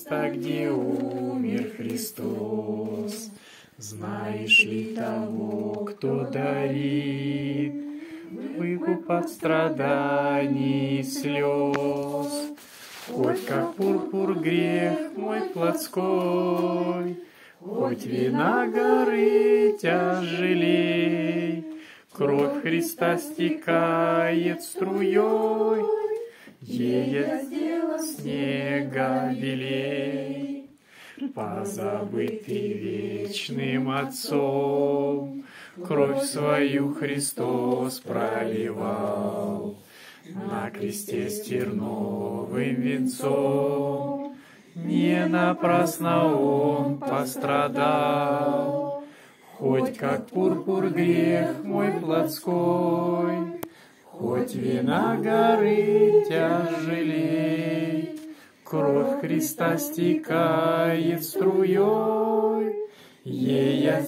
место, где умер Христос. Знаешь ли того, кто дарит выкуп от страданий и слез? Хоть как пурпур грех мой плотской, хоть вина горы тяжелей, кровь Христа стекает струей, ея снега белей. Позабытый вечным Отцом, кровь свою Христос проливал, на кресте с терновым венцом. Не напрасно Он пострадал, хоть как пурпур грех мой плотской, хоть вина горы тяжелей, кровь Христа стекает струей, ея